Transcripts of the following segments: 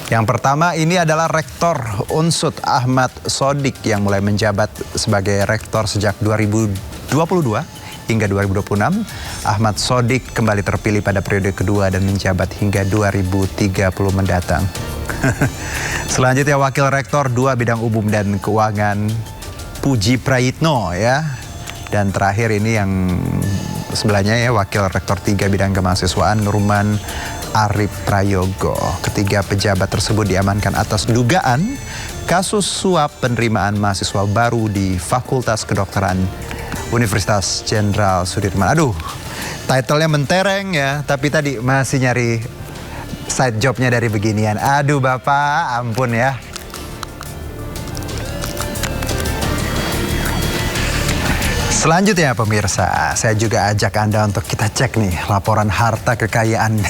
Yang pertama ini adalah Rektor Unsut Ahmad Sodik yang mulai menjabat sebagai Rektor sejak 2022 hingga 2026. Ahmad Sodik kembali terpilih pada periode kedua dan menjabat hingga 2030 mendatang. Selanjutnya Wakil Rektor 2 Bidang Umum dan Keuangan Puji Prayitno ya. Dan terakhir ini yang sebelahnya ya Wakil Rektor 3 Bidang Kemahasiswaan Nurman Arif Prayogo. Ketiga pejabat tersebut diamankan atas dugaan kasus suap penerimaan mahasiswa baru di Fakultas Kedokteran Universitas Jenderal Sudirman. Aduh, title-nya mentereng ya, tapi tadi masih nyari side job-nya dari beginian. Aduh Bapak, ampun ya. Selanjutnya pemirsa, saya juga ajak Anda untuk kita cek nih laporan harta kekayaan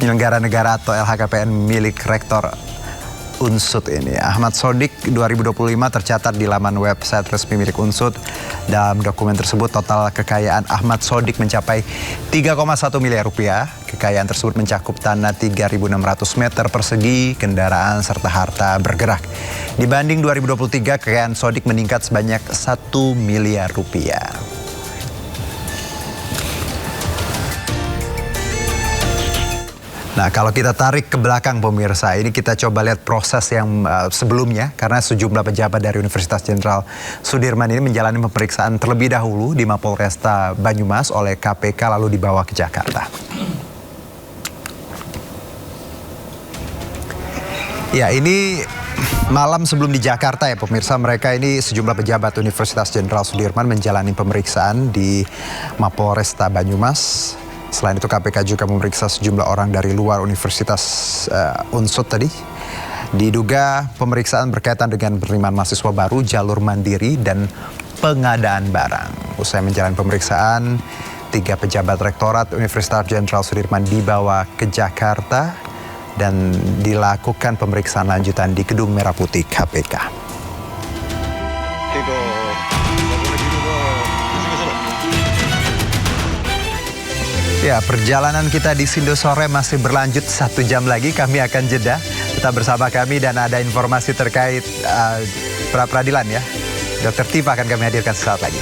penyelenggara negara atau LHKPN milik Rektor Unsut ini. Ahmad Sodik 2025 tercatat di laman website resmi milik Unsut. Dalam dokumen tersebut total kekayaan Ahmad Sodik mencapai 3,1 miliar rupiah. Kekayaan tersebut mencakup tanah 3.600 meter persegi, kendaraan serta harta bergerak. Dibanding 2023, kekayaan Sodik meningkat sebanyak 1 miliar rupiah. Nah, kalau kita tarik ke belakang pemirsa, ini kita coba lihat proses yang sebelumnya. Karena sejumlah pejabat dari Universitas Jenderal Sudirman ini menjalani pemeriksaan terlebih dahulu di Mapolresta Banyumas oleh KPK lalu dibawa ke Jakarta. Ya, ini malam sebelum di Jakarta ya pemirsa, mereka ini sejumlah pejabat Universitas Jenderal Sudirman menjalani pemeriksaan di Mapolresta Banyumas. Selain itu KPK juga memeriksa sejumlah orang dari luar Universitas Unsut tadi. Diduga pemeriksaan berkaitan dengan penerimaan mahasiswa baru, jalur mandiri, dan pengadaan barang. Usai menjalani pemeriksaan, 3 pejabat Rektorat Universitas Jenderal Sudirman dibawa ke Jakarta dan dilakukan pemeriksaan lanjutan di Gedung Merah Putih KPK. Ya, perjalanan kita di Sindo Sore masih berlanjut 1 jam lagi. Kami akan jeda. Tetap bersama kami dan ada informasi terkait pra-peradilan ya. Dr. Tifa akan kami hadirkan sesaat lagi.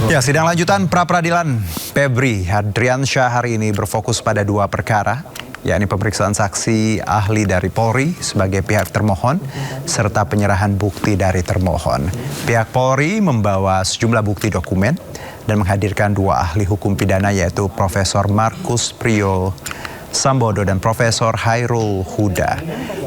Ya, sidang lanjutan pra-peradilan Febri Adriansyah hari ini berfokus pada 2 perkara, yakni pemeriksaan saksi ahli dari Polri sebagai pihak termohon, serta penyerahan bukti dari termohon. Pihak Polri membawa sejumlah bukti dokumen dan menghadirkan 2 ahli hukum pidana yaitu Profesor Markus Priyo Sambodo dan Profesor Hairul Huda.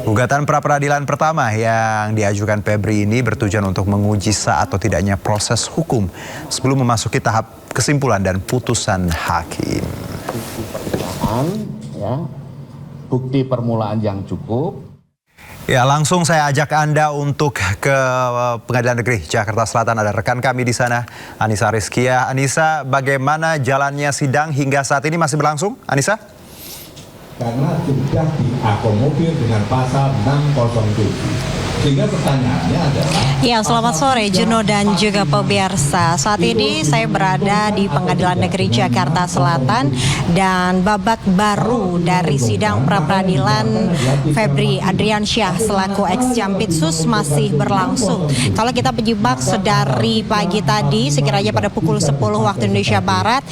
Gugatan pra-peradilan pertama yang diajukan Febri ini bertujuan untuk menguji sah atau tidaknya proses hukum sebelum memasuki tahap kesimpulan dan putusan hakim. Bukti permulaan yang cukup. Ya, langsung saya ajak Anda untuk ke Pengadilan Negeri Jakarta Selatan. Ada rekan kami di sana, Anissa Rizkia. Anissa, bagaimana jalannya sidang hingga saat ini masih berlangsung, Anissa? Karena sudah diakomodir dengan pasal 607. Sehingga pertanyaannya adalah... Ya, selamat sore Juno dan juga pemirsa. Saat ini saya berada di Pengadilan Negeri Jakarta Selatan dan babak baru dari sidang pra-peradilan Febri Adriansyah selaku ex-Jampitsus masih berlangsung. Kalau kita menyimak sedari pagi tadi, sekiranya pada pukul 10 waktu Indonesia Barat,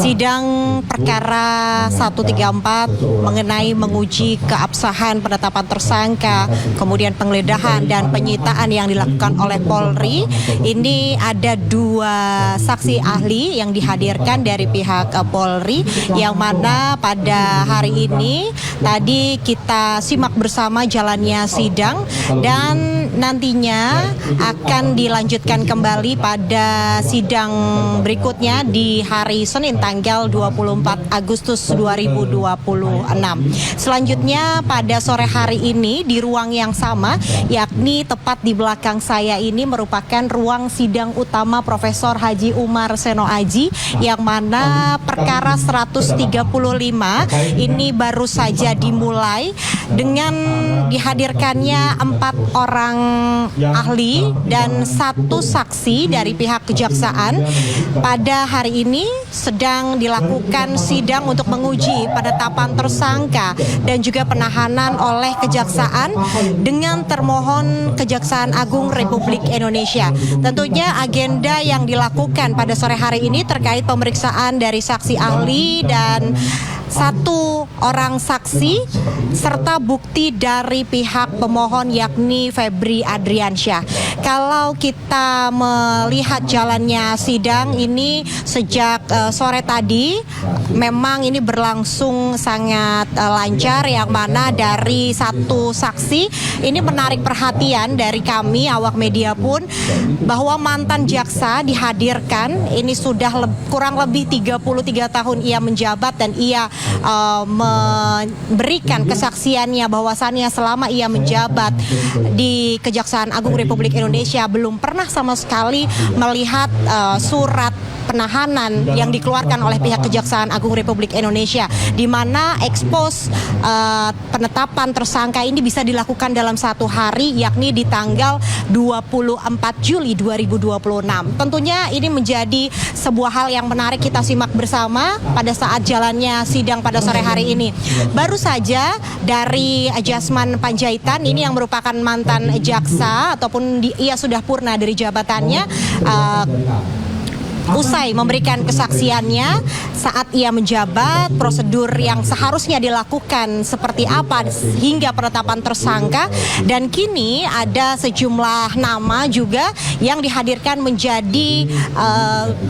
sidang perkara 134 mengenai menguji keabsahan penetapan tersangka, kemudian penggeledahan dan penyitaan yang dilakukan oleh Polri. Ini ada 2 saksi ahli yang dihadirkan dari pihak Polri, yang mana pada hari ini tadi kita simak bersama jalannya sidang dan nantinya akan dilanjutkan kembali pada sidang berikutnya di hari Senin tanggal 24 Agustus 2026. Selanjutnya pada sore hari ini di ruang yang sama yakni tepat di belakang saya ini merupakan ruang sidang utama Profesor Haji Umar Seno Aji, yang mana perkara 135 ini baru saja dimulai dengan dihadirkannya 4 orang ahli dan 1 saksi dari pihak kejaksaan. Pada hari ini sedang dilakukan sidang untuk menguji penetapan tersangka dan juga penahanan oleh kejaksaan dengan termohon Kejaksaan Agung Republik Indonesia. Tentunya agenda yang dilakukan pada sore hari ini terkait pemeriksaan dari saksi ahli dan 1 orang saksi serta bukti dari pihak pemohon yakni Febri Adriansyah. Kalau kita melihat jalannya sidang ini sejak sore tadi, memang ini berlangsung sangat lancar, yang mana dari 1 saksi ini menarik perhatian dari kami awak media pun, bahwa mantan jaksa dihadirkan. Ini sudah kurang lebih 33 tahun ia menjabat dan ia memberikan kesaksiannya bahwasannya selama ia menjabat di Kejaksaan Agung Republik Indonesia belum pernah sama sekali melihat surat penahanan yang dikeluarkan oleh pihak Kejaksaan Agung Republik Indonesia, di mana ekspos penetapan tersangka ini bisa dilakukan dalam 1 hari, yakni di tanggal 24 Juli 2026. Tentunya ini menjadi sebuah hal yang menarik kita simak bersama pada saat jalannya sidang pada sore hari ini. Baru saja dari Jasman Panjaitan ini yang merupakan mantan jaksa ataupun ia sudah purna dari jabatannya, usai memberikan kesaksiannya saat ia menjabat, prosedur yang seharusnya dilakukan seperti apa hingga penetapan tersangka, dan kini ada sejumlah nama juga yang dihadirkan menjadi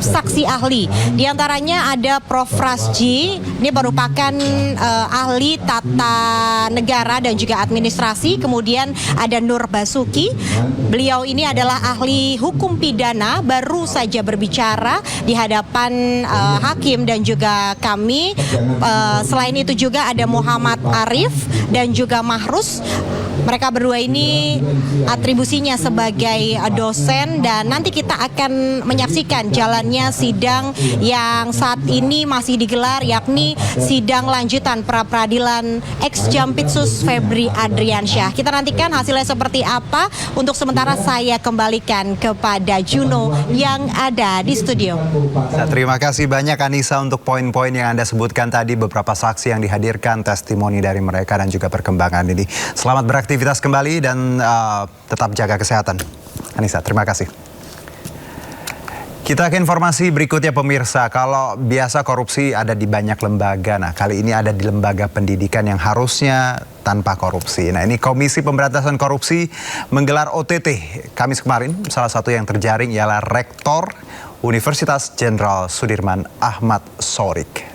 saksi ahli. Di antaranya ada Prof. Rasji, ini merupakan ahli tata negara dan juga administrasi. Kemudian ada Nur Basuki, beliau ini adalah ahli hukum pidana, baru saja berbicara di hadapan hakim dan juga kami. Selain itu juga ada Muhammad Arif dan juga Mahrus. Mereka berdua ini atribusinya sebagai dosen, dan nanti kita akan menyaksikan jalannya sidang yang saat ini masih digelar, yakni sidang lanjutan pra-peradilan ex Jampitsus Febri Adriansyah. Kita nantikan hasilnya seperti apa. Untuk sementara saya kembalikan kepada Juno yang ada di studio. Nah, terima kasih banyak Anissa untuk poin-poin yang Anda sebutkan tadi, beberapa saksi yang dihadirkan, testimoni dari mereka dan juga perkembangan ini. Selamat beraktivitas kembali dan tetap jaga kesehatan. Anissa, terima kasih. Kita ke informasi berikutnya pemirsa. Kalau biasa korupsi ada di banyak lembaga, nah kali ini ada di lembaga pendidikan yang harusnya tanpa korupsi. Nah ini Komisi Pemberantasan Korupsi menggelar OTT Kamis kemarin. Salah satu yang terjaring ialah Rektor Universitas Jenderal Sudirman Ahmad Sodik.